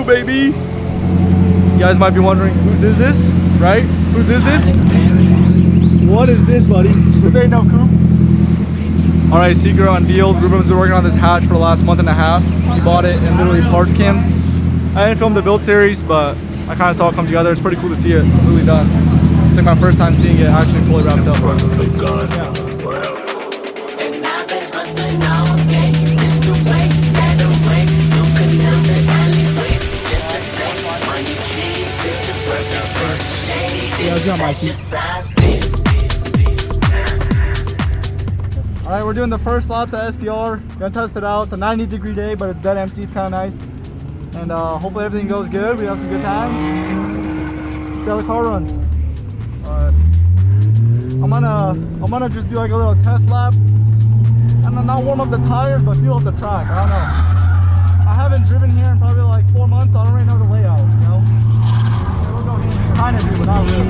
2, baby. You guys might be wondering, whose is this, right? Whose is this? What is this, buddy? This ain't no coupe. All right, secret unveiled. Ruben's been working on this hatch for the last month and a half. He bought it in literally parts cans. I didn't film the build series, but I kind of saw it come together. It's pretty cool to see it completely done. It's like my first time seeing it actually fully wrapped up. Yeah. All right, we're doing the first laps at SPR. Gonna test it out. It's a 90-degree day, but it's dead empty. It's kind of nice. And hopefully everything goes good. We have some good times. See how the car runs. All right. I'm gonna just do like a little test lap. And not warm up the tires, but feel up the track. I don't know. I haven't driven here in probably like 4 months, so I don't really know the layout, you know? Kind of do, but not really.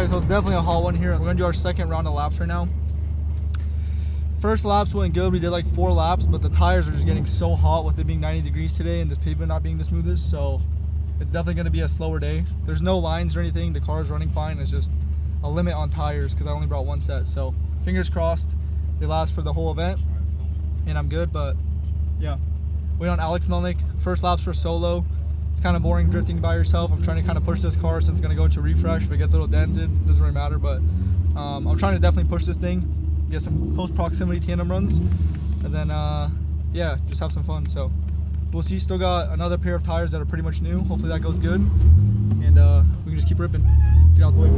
So it's definitely a hot one here. We're gonna do our second round of laps right now. First laps went good. We did like 4 laps, but the tires are just getting so hot with it being 90 degrees today and this pavement not being the smoothest. So it's definitely gonna be a slower day. There's no lines or anything. The car is running fine. It's just a limit on tires because I only brought 1 set. So fingers crossed they last for the whole event and I'm good. But yeah, wait on Alex Melnick. First laps for solo. It's kind of boring drifting by yourself. I'm trying to kind of push this car since it's going to go into refresh. If it gets a little dented, it doesn't really matter. But I'm trying to definitely push this thing, get some close proximity tandem runs, and then, yeah, just have some fun. So we'll see. Still got another pair of tires that are pretty much new. Hopefully that goes good. And we can just keep ripping. Get out the way.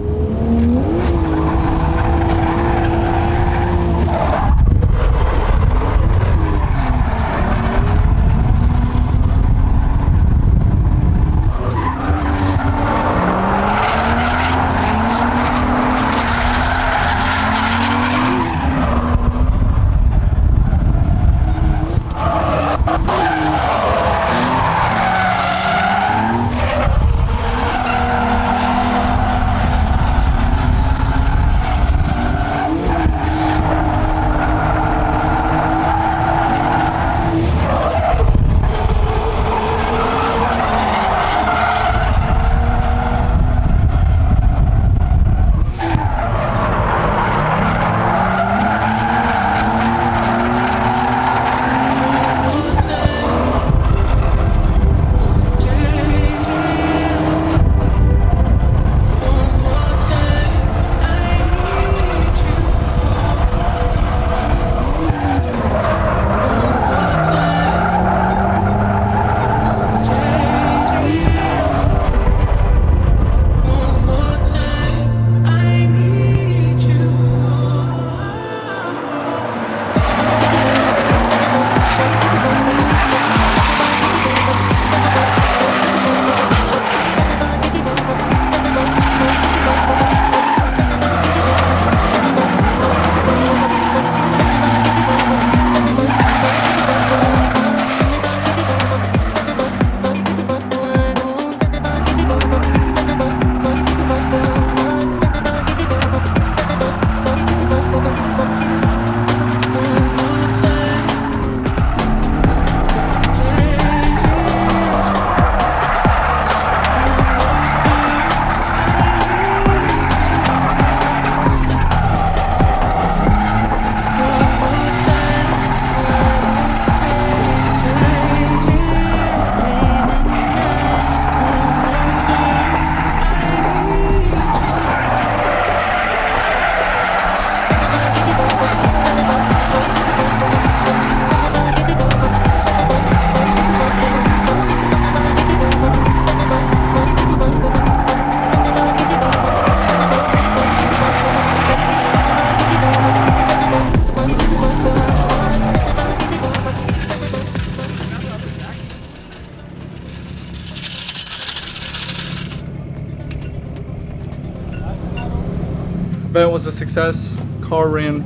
Event was a success. Car ran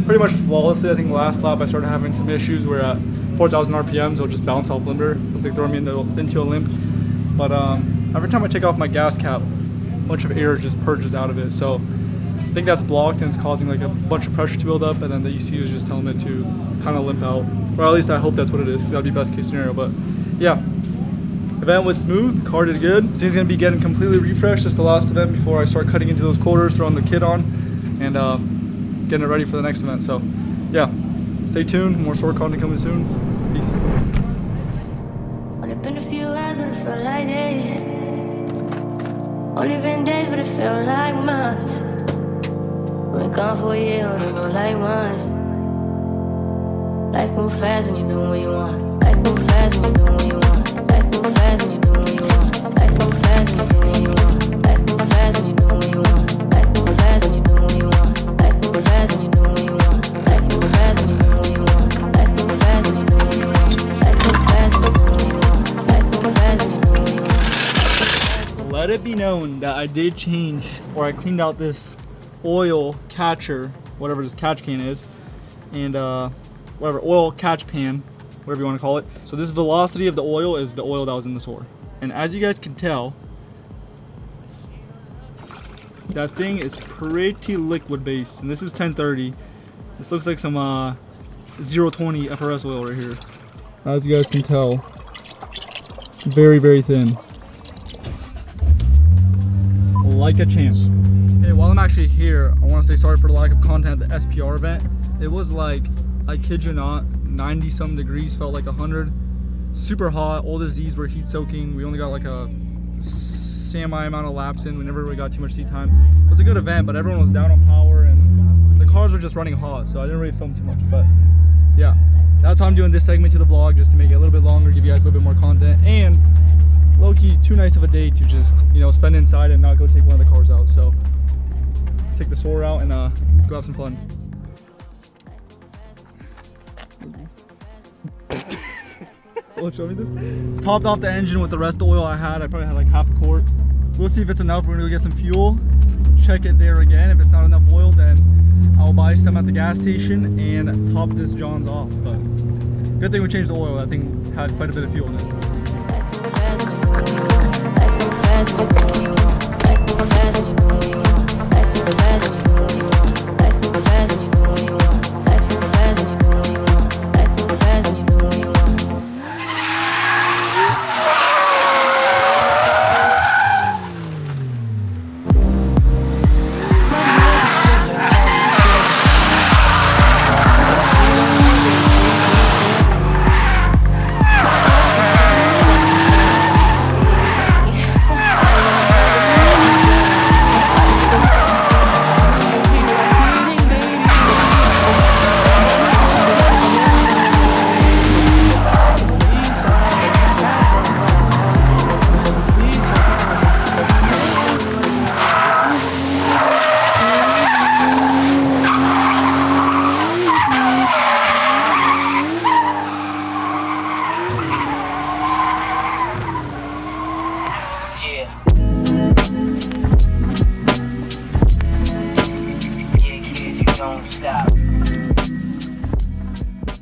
pretty much flawlessly. I think last lap I started having some issues where at 4,000 RPMs it'll just bounce off limiter. It was like throwing me into a limp. But every time I take off my gas cap, a bunch of air just purges out of it. So I think that's blocked and it's causing like a bunch of pressure to build up, and then the ECU is just telling it to kind of limp out. Or at least I hope that's what it is, because that would be best case scenario. But yeah, event was smooth, car did good. This thing's gonna be getting completely refreshed. It's the last event before I start cutting into those quarters, throwing the kit on, and getting it ready for the next event. So yeah, stay tuned, more Soarer content coming soon. Peace. Only been a few hours, but it felt like days. Only been days, but it felt like months. Been gone for a year, only go like once. Life move fast when you're doing what you want. Life move fast when you're doing what you want. Life move fast when you're doing what you want. Life move fast when you're doing what you want. Life move fast when you're doing what you want. Life move fast when you're doing what you want. Life move fast when you're doing what you want. Life move fast when you're doing what you want. Life move fast when you're doing what you want. Life move fast when you're doing what you want. Life move fast when you're doing what you want. Let it be known that I did change, or I cleaned out this oil catcher, whatever this catch can is, and whatever, oil catch pan, whatever you want to call it. So this velocity of the oil is the oil that was in the Soarer. And as you guys can tell, that thing is pretty liquid based. And this is 1030. This looks like some 020 FRS oil right here. As you guys can tell, very, very thin. Like a champ. Hey, while I'm actually here, I want to say sorry for the lack of content at the SPR event. It was like, I kid you not, 90 some degrees, felt like 100. Super hot, all the Z's were heat soaking. We only got like a semi amount of laps in. We never really got too much seat time. It was a good event, but everyone was down on power and the cars were just running hot, so I didn't really film too much. But yeah, that's how I'm doing this segment to the vlog, just to make it a little bit longer, give you guys a little bit more content. And low-key, too nice of a day to just, you know, spend inside and not go take one of the cars out. So let's take the Soarer out and go have some fun. Oh, show me this. Topped off the engine with the rest of the oil I had. I probably had like half a quart. We'll see if it's enough. We're gonna go get some fuel, check it there again. If it's not enough oil, then I'll buy some at the gas station and top this John's off. But good thing we changed the oil. That thing had quite a bit of fuel in it.